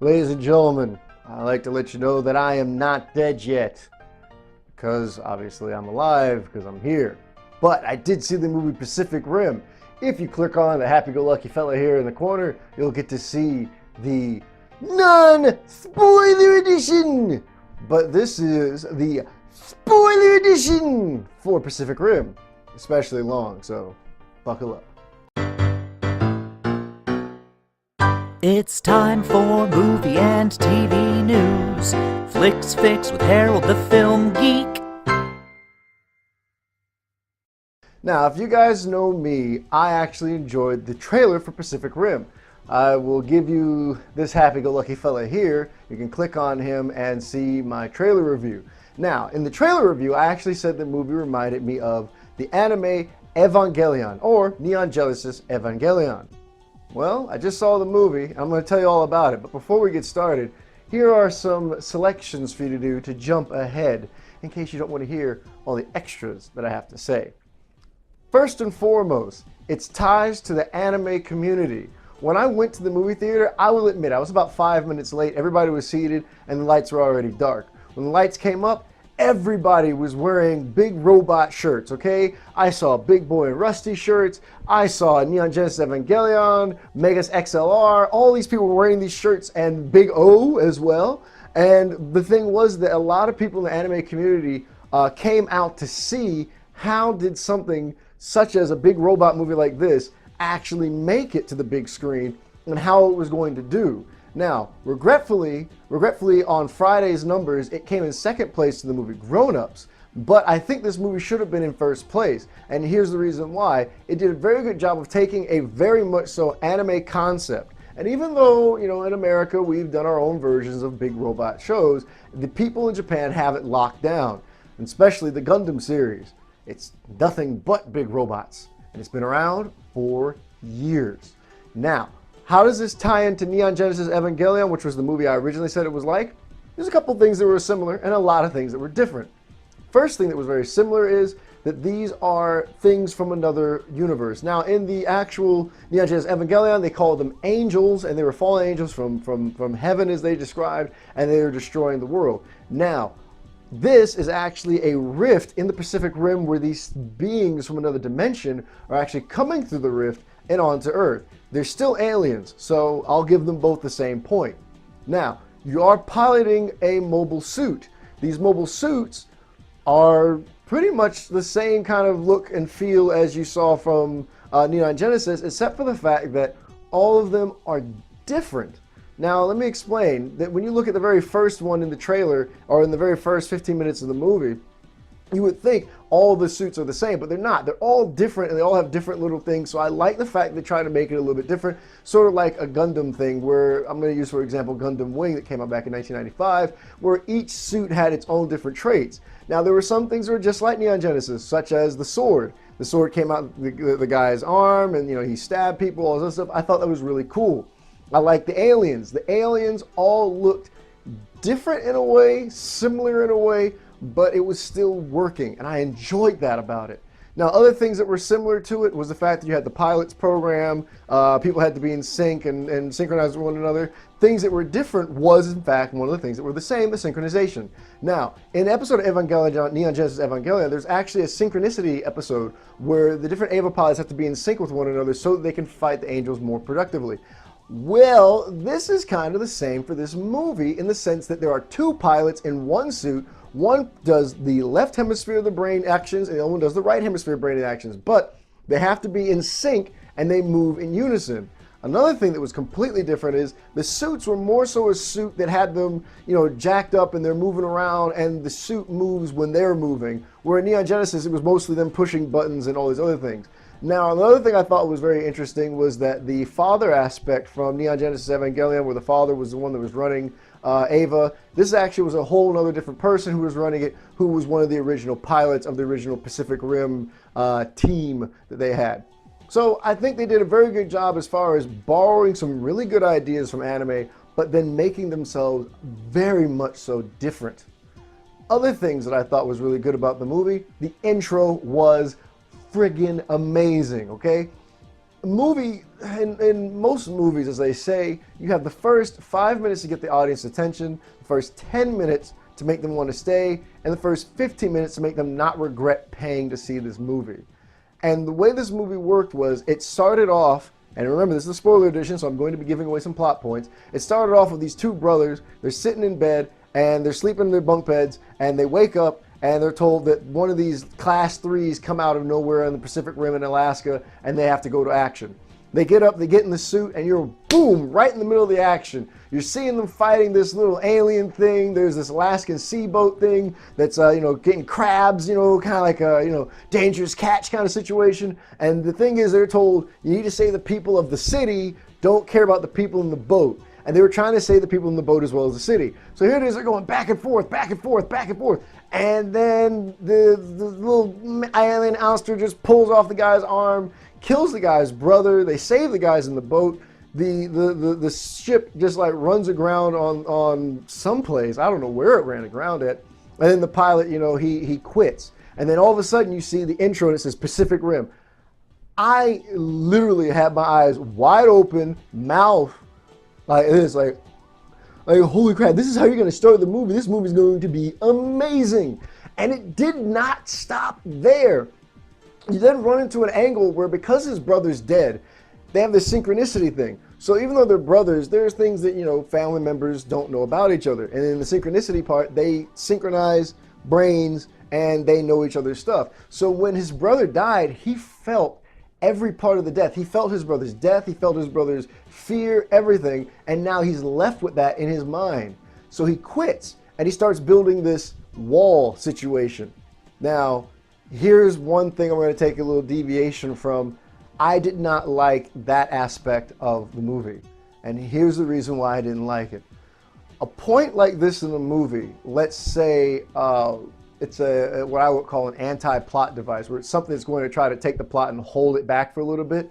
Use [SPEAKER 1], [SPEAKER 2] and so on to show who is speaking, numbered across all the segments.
[SPEAKER 1] Ladies and gentlemen, I'd like to let you know that I am not dead yet. Because obviously I'm alive, because I'm here. But I did see the movie Pacific Rim. If you click on the happy-go-lucky fella here in the corner, you'll get to see the non-spoiler edition. But this is the spoiler edition for Pacific Rim. Especially long, so buckle up.
[SPEAKER 2] It's time for movie and TV news. Flix Fix with Harold the Film Geek.
[SPEAKER 1] Now, if you guys know me, I actually enjoyed the trailer for Pacific Rim. I will give you this happy-go-lucky fella here. You can click on him and see my trailer review. Now, in the trailer review, I actually said the movie reminded me of the anime Evangelion, or Neon Genesis Evangelion. Well, I just saw the movie. I'm going to tell you all about it. But before we get started, here are some selections for you to do to jump ahead in case you don't want to hear all the extras that I have to say. First and foremost, its ties to the anime community. When I went to the movie theater, I will admit I was about 5 minutes late. Everybody was seated and the lights were already dark. When the lights came up, everybody was wearing big robot shirts, okay? I saw Big Boy and Rusty shirts. I saw Neon Genesis Evangelion, Megas XLR. All these people were wearing these shirts, and Big O as well. And the thing was that a lot of people in the anime community came out to see how did something such as a big robot movie like this actually make it to the big screen and how it was going to do. Now, regretfully on Friday's numbers, it came in second place to the movie Grown Ups, but I think this movie should have been in first place, and here's the reason why. It did a very good job of taking a very much so anime concept, and even though, you know, in America we've done our own versions of big robot shows, the people in Japan have it locked down, and especially the Gundam series. It's nothing but big robots, and it's been around for years. Now, how does this tie into Neon Genesis Evangelion, which was the movie I originally said it was like? There's a couple things that were similar and a lot of things that were different. First thing that was very similar is that these are things from another universe. Now, in the actual Neon Genesis Evangelion, they called them angels, and they were fallen angels from heaven, as they described, and they were destroying the world. Now, this is actually a rift in the Pacific Rim where these beings from another dimension are actually coming through the rift and onto Earth. They're still aliens, so I'll give them both the same point. Now, you are piloting a mobile suit. These mobile suits are pretty much the same kind of look and feel as you saw from Neon Genesis, except for the fact that all of them are different. Now, let me explain that when you look at the very first one in the trailer, or in the very first 15 minutes of the movie, you would think all the suits are the same, but they're not. They're all different, and they all have different little things, so I like the fact they try to make it a little bit different, sort of like a Gundam thing, where I'm going to use, for example, Gundam Wing that came out back in 1995, where each suit had its own different traits. Now, there were some things that were just like Neon Genesis, such as the sword. The sword came out the guy's arm, and, you know, he stabbed people, all this stuff. I thought that was really cool. I like the aliens. The aliens all looked different in a way, similar in a way, but it was still working, and I enjoyed that about it. Now, other things that were similar to it was the fact that you had the pilots program, people had to be in sync and synchronize with one another. Things that were different was, in fact, one of the things that were the same, the synchronization. Now, in the episode of Evangelion, Neon Genesis Evangelion, there's actually a synchronicity episode where the different Eva pilots have to be in sync with one another so that they can fight the angels more productively. Well, this is kind of the same for this movie in the sense that there are two pilots in one suit. One does the left hemisphere of the brain actions, and the other one does the right hemisphere brain actions, but they have to be in sync and they move in unison. Another thing that was completely different is the suits were more so a suit that had them, you know, jacked up and they're moving around, and the suit moves when they're moving. Where in Neon Genesis, it was mostly them pushing buttons and all these other things. Now, another thing I thought was very interesting was that the father aspect from Neon Genesis Evangelion, where the father was the one that was running Ava, this actually was a whole other different person who was running it, who was one of the original pilots of the original Pacific Rim team that they had. So I think they did a very good job as far as borrowing some really good ideas from anime, but then making themselves very much so different. Other things that I thought was really good about the movie, the intro was friggin' amazing, okay? movie, in most movies, as they say, you have the first 5 minutes to get the audience attention, the first 10 minutes to make them want to stay, and the first 15 minutes to make them not regret paying to see this movie. And the way this movie worked was it started off, and remember this is a spoiler edition, so I'm going to be giving away some plot points. It started off with these two brothers, they're sitting in bed, and they're sleeping in their bunk beds, and they wake up, and they're told that one of these class 3s come out of nowhere in the Pacific Rim in Alaska, and they have to go to action. They get up, they get in the suit, and you're boom, right in the middle of the action. You're seeing them fighting this little alien thing. There's this Alaskan sea boat thing that's, getting crabs, kind of like a, dangerous catch kind of situation. And the thing is, they're told, you need to save the people of the city, don't care about the people in the boat. And they were trying to save the people in the boat as well as the city. So here it is, they're going back and forth, back and forth, back and forth. And then the little alien ouster just pulls off the guy's arm, kills the guy's brother. They save the guys in the boat. The ship just like runs aground on someplace. I don't know where it ran aground at. And then the pilot, he quits. And then all of a sudden you see the intro and it says Pacific Rim. I literally had my eyes wide open, mouth like this, like holy crap, this is how you're going to start the movie. This movie's going to be amazing. And it did not stop there. You then run into an angle where because his brother's dead, they have this synchronicity thing. So even though they're brothers, there's things that, family members don't know about each other. And in the synchronicity part, they synchronize brains and they know each other's stuff. So when his brother died, he felt every part of the death. He felt his brother's death. He felt his brother's fear, everything. And now he's left with that in his mind. So he quits and he starts building this wall situation. Now, here's one thing I'm going to take a little deviation from. I did not like that aspect of the movie. And here's the reason why I didn't like it. A point like this in a movie, let's say it's what I would call an anti-plot device, where it's something that's going to try to take the plot and hold it back for a little bit.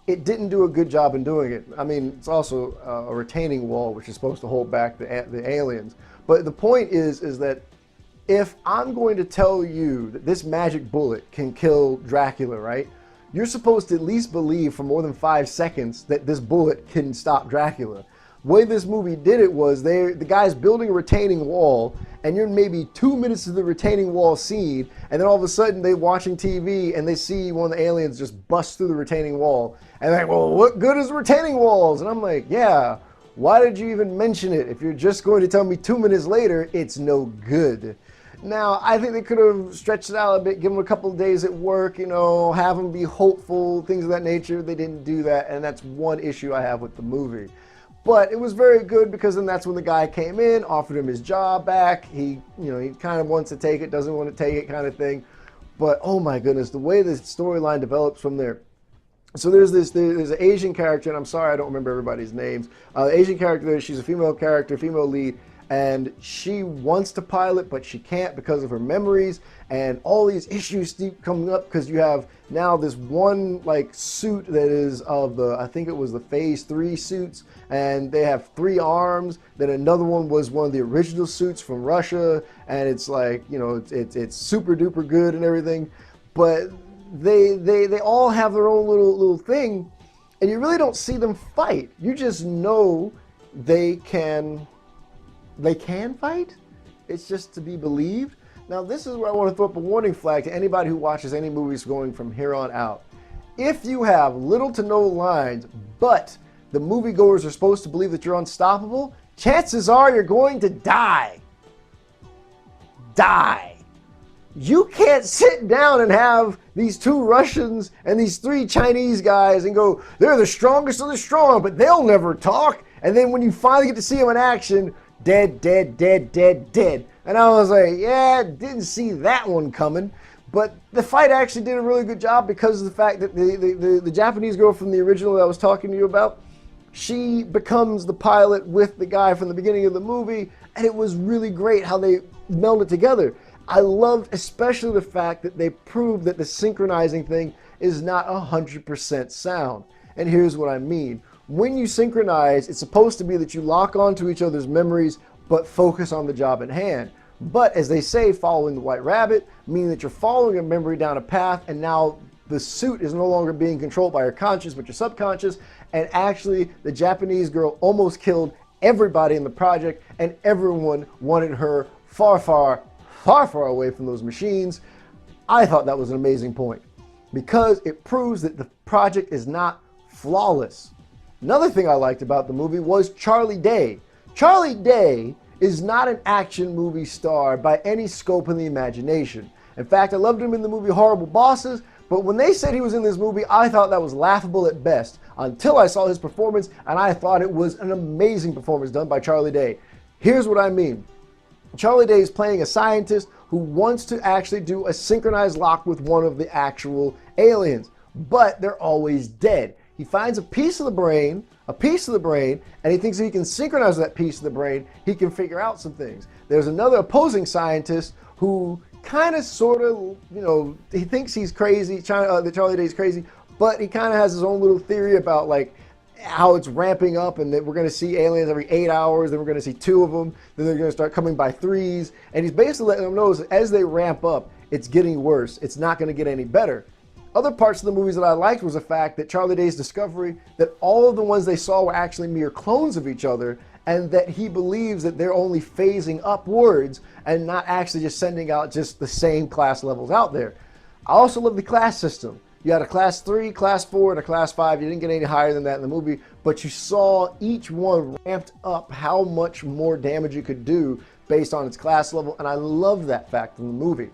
[SPEAKER 1] It didn't do a good job in doing it. I mean, it's also a retaining wall, which is supposed to hold back the aliens. But the point is that if I'm going to tell you that this magic bullet can kill Dracula, right? You're supposed to at least believe for more than 5 seconds that this bullet can stop Dracula. The way this movie did it was the guy's building a retaining wall, and you're maybe 2 minutes of the retaining wall scene, and then all of a sudden they're watching TV and they see one of the aliens just bust through the retaining wall. And they're like, well, what good is retaining walls? And I'm like, yeah, why did you even mention it? If you're just going to tell me 2 minutes later, it's no good. Now, I think they could have stretched it out a bit, give them a couple of days at work, have them be hopeful, things of that nature. They didn't do that, and that's one issue I have with the movie. But it was very good because then that's when the guy came in, offered him his job back. He kind of wants to take it, doesn't want to take it kind of thing. But oh my goodness, the way this storyline develops from there. So there's an Asian character, and I'm sorry I don't remember everybody's names. Asian character, she's a female character, female lead, and she wants to pilot, but she can't because of her memories, and all these issues keep coming up because you have now this one suit that is of I think it was the Phase 3 suits, and they have 3 arms. Then another one was one of the original suits from Russia, and it's it's super duper good and everything, but they all have their own little thing, and you really don't see them fight. You just know they can fight. It's just to be believed. Now, this is where I want to throw up a warning flag to anybody who watches any movies going from here on out. If you have little to no lines, but the moviegoers are supposed to believe that you're unstoppable, chances are you're going to die. Die. You can't sit down and have these 2 Russians and these 3 Chinese guys and go, they're the strongest of the strong, but they'll never talk. And then when you finally get to see them in action, dead, dead, dead, dead, dead. And I was like, yeah, didn't see that one coming. But the fight actually did a really good job because of the fact that the Japanese girl from the original that I was talking to you about, she becomes the pilot with the guy from the beginning of the movie, and it was really great how they melded together. I loved especially the fact that they proved that the synchronizing thing is not 100% sound. And here's what I mean. When you synchronize, it's supposed to be that you lock onto each other's memories, but focus on the job at hand. But as they say, following the white rabbit, meaning that you're following a memory down a path, and now the suit is no longer being controlled by your conscious but your subconscious, and actually the Japanese girl almost killed everybody in the project, and everyone wanted her far, far, far, far away from those machines. I thought that was an amazing point because it proves that the project is not flawless. Another thing I liked about the movie was Charlie Day. Charlie Day is not an action movie star by any scope in the imagination. In fact, I loved him in the movie Horrible Bosses, but when they said he was in this movie, I thought that was laughable at best until I saw his performance, and I thought it was an amazing performance done by Charlie Day. Here's what I mean. Charlie Day is playing a scientist who wants to actually do a synchronized lock with one of the actual aliens, but they're always dead. He finds a piece of the brain, and he thinks if he can synchronize that piece of the brain, he can figure out some things. There's another opposing scientist who kind of sort of, he thinks he's crazy, that Charlie Day's crazy, but he kind of has his own little theory about like how it's ramping up and that we're going to see aliens every 8 hours, then we're going to see 2 of them, then they're going to start coming by 3s, and he's basically letting them know as they ramp up, it's getting worse. It's not going to get any better. Other parts of the movies that I liked was the fact that Charlie Day's discovery that all of the ones they saw were actually mere clones of each other, and that he believes that they're only phasing upwards and not actually just sending out just the same class levels out there. I also love the class system. You had a class 3, class 4, and a class 5. You didn't get any higher than that in the movie, but you saw each one ramped up how much more damage you could do based on its class level, and I love that fact in the movie.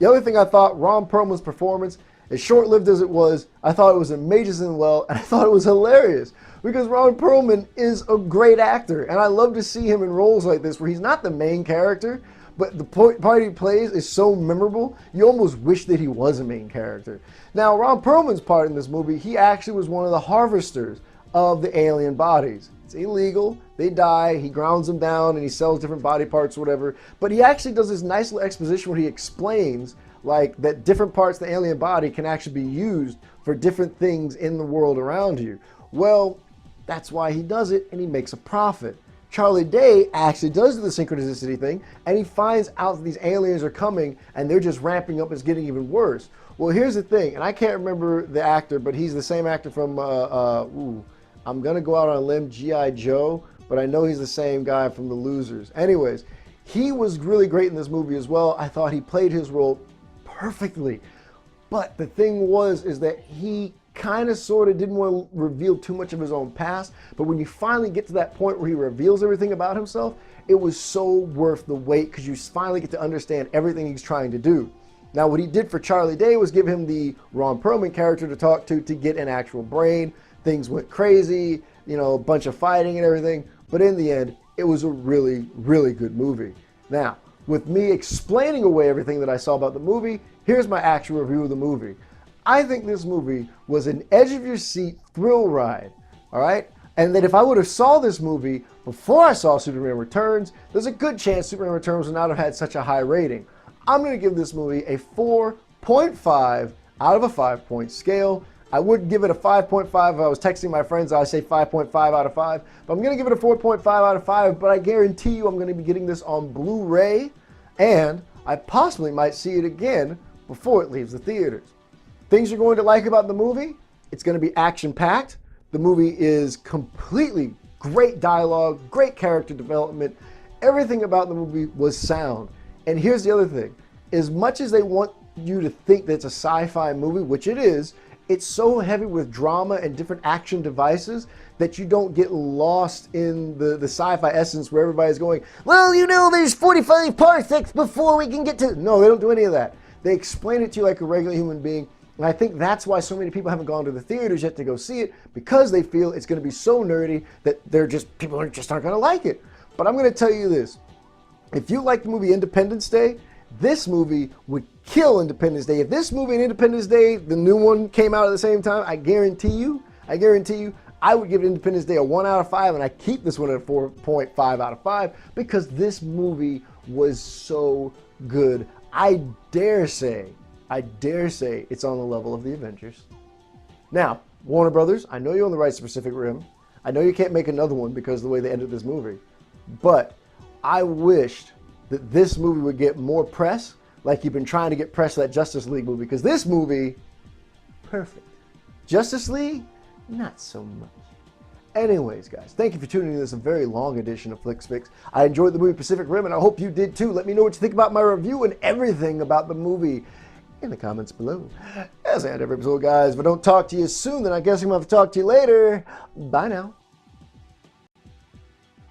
[SPEAKER 1] The other thing I thought, Ron Perlman's performance, as short-lived as it was, I thought it was amazing well, and I thought it was hilarious because Ron Perlman is a great actor, and I love to see him in roles like this where he's not the main character, but the part he plays is so memorable, you almost wish that he was a main character. Now, Ron Perlman's part in this movie, he actually was one of the harvesters of the alien bodies. It's illegal, they die, he grounds them down, and he sells different body parts or whatever, but he actually does this nice little exposition where he explains like that different parts of the alien body can actually be used for different things in the world around you. Well, that's why he does it, and he makes a profit. Charlie Day actually does the synchronicity thing, and he finds out that these aliens are coming, and they're just ramping up, it's getting even worse. Well, here's the thing, and I can't remember the actor, but he's the same actor from, I'm gonna go out on a limb, G.I. Joe, but I know he's the same guy from The Losers. Anyways, he was really great in this movie as well. I thought he played his role perfectly. But the thing is that he kind of sort of didn't want to reveal too much of his own past, but when you finally get to that point where he reveals everything about himself, it was so worth the wait because you finally get to understand everything he's trying to do. Now, what he did for Charlie Day was give him the Ron Perlman character to talk to get an actual brain. Things went crazy, a bunch of fighting and everything, but in the end, it was a really, really good movie. Now, with me explaining away everything that I saw about the movie, here's my actual review of the movie. I think this movie was an edge-of-your-seat thrill ride, all right? And that if I would have saw this movie before I saw Superman Returns, there's a good chance Superman Returns would not have had such a high rating. I'm going to give this movie a 4.5 out of a 5-point scale. I would give it a 5.5 if I was texting my friends. I'd say 5.5 out of 5. But I'm going to give it a 4.5 out of 5. But I guarantee you I'm going to be getting this on Blu-ray. And I possibly might see it again before it leaves the theaters. Things you're going to like about the movie? It's going to be action-packed. The movie is completely great dialogue, great character development. Everything about the movie was sound. And here's the other thing. As much as they want you to think that it's a sci-fi movie, which it is, it's so heavy with drama and different action devices that you don't get lost in the sci-fi essence where everybody's going, well, there's 45 parsecs before we can get to... No, they don't do any of that. They explain it to you like a regular human being. And I think that's why so many people haven't gone to the theaters yet to go see it, because they feel it's going to be so nerdy that people aren't going to like it. But I'm going to tell you this. If you like the movie Independence Day, this movie would kill Independence Day. If this movie and Independence Day, the new one, came out at the same time, I guarantee you, I would give Independence Day a 1 out of 5, and I keep this one at a 4.5 out of 5 because this movie was so good. I dare say it's on the level of the Avengers. Now, Warner Brothers, I know you own the rights to Pacific Rim. I know you can't make another one because of the way they ended this movie. But I wished that this movie would get more press like you've been trying to get press for that Justice League movie, because this movie perfect. Justice League, not so much. Anyways, guys, thank you for tuning in to this very long edition of Flix Fix. I enjoyed the movie Pacific Rim, and I hope you did too. Let me know what you think about my review and everything about the movie in the comments below. As I end every episode, guys, if I don't talk to you soon, then I guess I'm going to have to talk to you later. Bye now.